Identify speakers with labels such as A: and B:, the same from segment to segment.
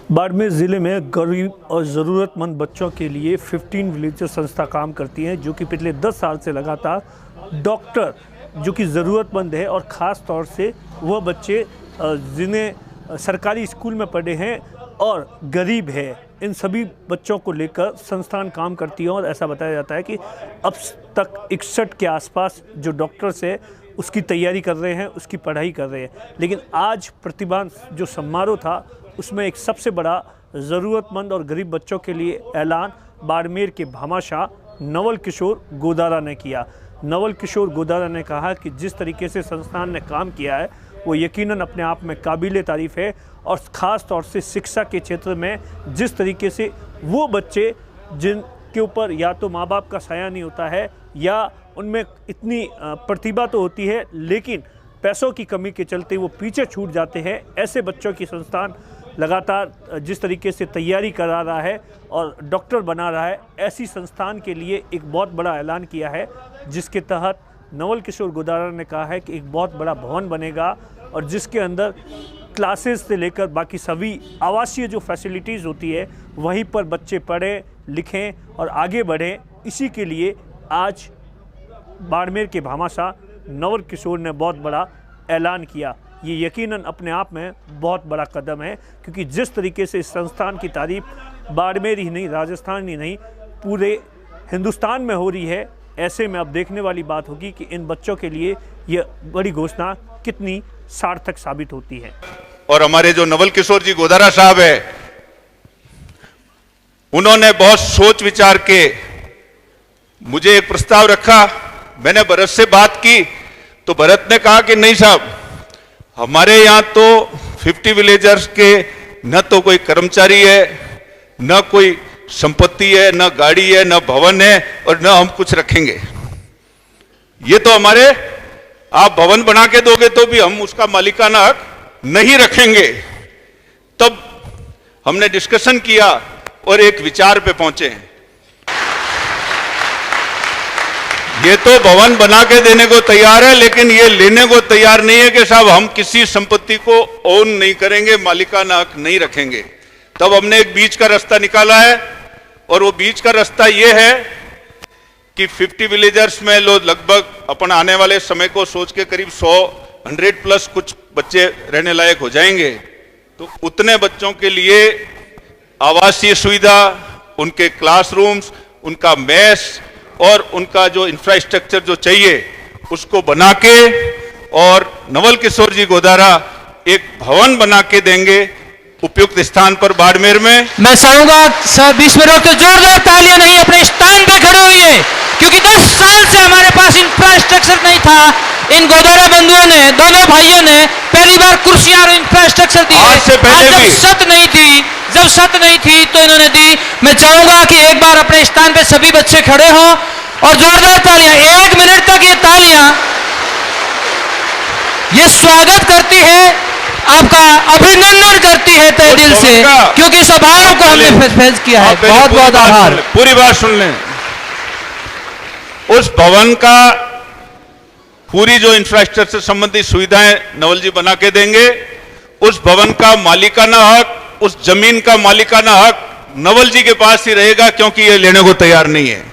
A: बाड़मेर ज़िले में गरीब और ज़रूरतमंद बच्चों के लिए 15 विलेजर संस्था काम करती है, जो कि पिछले 10 साल से लगातार डॉक्टर जो कि ज़रूरतमंद है और ख़ास तौर से वह बच्चे जिन्हें सरकारी स्कूल में पढ़े हैं और गरीब है, इन सभी बच्चों को लेकर संस्थान काम करती है। और ऐसा बताया जाता है कि अब तक 61 के आसपास जो डॉक्टर्स है उसकी तैयारी कर रहे हैं, उसकी पढ़ाई कर रहे हैं। लेकिन आज प्रतिभान जो समारोह था उसमें एक सबसे बड़ा ज़रूरतमंद और गरीब बच्चों के लिए ऐलान बाड़मेर के भामाशाह नवल किशोर गोदारा ने किया। नवल किशोर गोदारा ने कहा कि जिस तरीके से संस्थान ने काम किया है वो यकीनन अपने आप में काबिले तारीफ़ है, और ख़ास तौर से शिक्षा के क्षेत्र में जिस तरीके से वो बच्चे जिनके ऊपर या तो माँ बाप का साया नहीं होता है या उनमें इतनी प्रतिभा तो होती है लेकिन पैसों की कमी के चलते वो पीछे छूट जाते हैं, ऐसे बच्चों की संस्थान लगातार जिस तरीके से तैयारी करा रहा है और डॉक्टर बना रहा है, ऐसी संस्थान के लिए एक बहुत बड़ा ऐलान किया है, जिसके तहत नवल किशोर गोदारा ने कहा है कि एक बहुत बड़ा भवन बनेगा और जिसके अंदर क्लासेस से लेकर बाकी सभी आवासीय जो फैसिलिटीज़ होती है वहीं पर बच्चे पढ़ें लिखें और आगे बढ़ें। इसी के लिए आज बाड़मेर के भामाशाह नवल किशोर ने बहुत बड़ा ऐलान किया। ये यकीनन अपने आप में बहुत बड़ा कदम है, क्योंकि जिस तरीके से इस संस्थान की तारीफ बाड़मेर ही नहीं, राजस्थान ही नहीं, पूरे हिंदुस्तान में हो रही है, ऐसे में अब देखने वाली बात होगी कि इन बच्चों के लिए ये बड़ी घोषणा कितनी सार्थक साबित होती है।
B: और हमारे जो नवल किशोर जी गोदारा साहब है, उन्होंने बहुत सोच विचार के मुझे एक प्रस्ताव रखा। मैंने भरत से बात की तो भरत ने कहा कि नहीं साहब, हमारे यहाँ तो 50 विलेजर्स के न तो कोई कर्मचारी है, न कोई संपत्ति है, न गाड़ी है, न भवन है, और न हम कुछ रखेंगे। ये तो हमारे, आप भवन बना के दोगे तो भी हम उसका मालिकाना हक नहीं रखेंगे। तब हमने डिस्कशन किया और एक विचार पे पहुंचे हैं। ये तो भवन बना के देने को तैयार है, लेकिन ये लेने को तैयार नहीं है कि साहब हम किसी संपत्ति को ओन नहीं करेंगे, मालिकाना हक नहीं रखेंगे। तब हमने एक बीच का रास्ता निकाला है, और वो बीच का रास्ता ये है कि 50 विलेजर्स में लोग लगभग अपन आने वाले समय को सोच के करीब 100 प्लस कुछ बच्चे रहने लायक हो जाएंगे। तो उतने बच्चों के लिए आवासीय सुविधा, उनके क्लासरूम्स, उनका मेस और उनका जो इंफ्रास्ट्रक्चर जो चाहिए उसको बना के, और नवल किशोर जी गोदारा एक भवन बना के देंगे उपयुक्त स्थान पर बाड़मेर में।
C: मैं चाहूंगा सब बीच में रोकते जोरदार तालियां नहीं, अपने स्थान पे खड़े हुए, क्योंकि 10 साल से हमारे पास इंफ्रास्ट्रक्चर नहीं था। इन गोदारा बंधुओं ने, दोनों भाइयों ने पहली बार कुर्सियां और इंफ्रास्ट्रक्चर दी।
B: आज से पहले
C: जब
B: भी
C: सत नहीं थी तो इन्होंने दी। मैं चाहूंगा कि एक बार अपने स्थान पे सभी बच्चे खड़े हों और जोरदार तालियां, 1 मिनट तक ये तालियां ये स्वागत करती है, आपका अभिनंदन करती है तहे दिल से, क्योंकि स्वभाव को हमने फेस किया है। बहुत बहुत आभार।
B: पूरी बात सुन लें। उस भवन का पूरी जो इंफ्रास्ट्रक्चर से संबंधित सुविधाएं नवल जी बना के देंगे। उस भवन का मालिकाना हक, उस जमीन का मालिकाना हक नवल जी के पास ही रहेगा, क्योंकि ये लेने को तैयार नहीं है।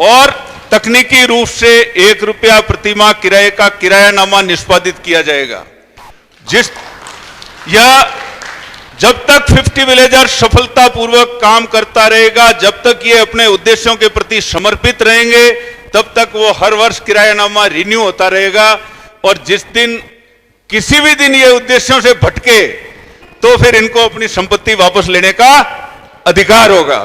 B: और तकनीकी रूप से 1 रुपया प्रतिमाह किराए का किरायानामा निष्पादित किया जाएगा। जब तक 50 विलेजर सफलतापूर्वक काम करता रहेगा, जब तक ये अपने उद्देश्यों के प्रति समर्पित रहेंगे, तब तक वो हर वर्ष किरायानामा रिन्यू होता रहेगा। और जिस दिन किसी भी दिन ये उद्देश्यों से भटके तो फिर इनको अपनी संपत्ति वापस लेने का अधिकार होगा।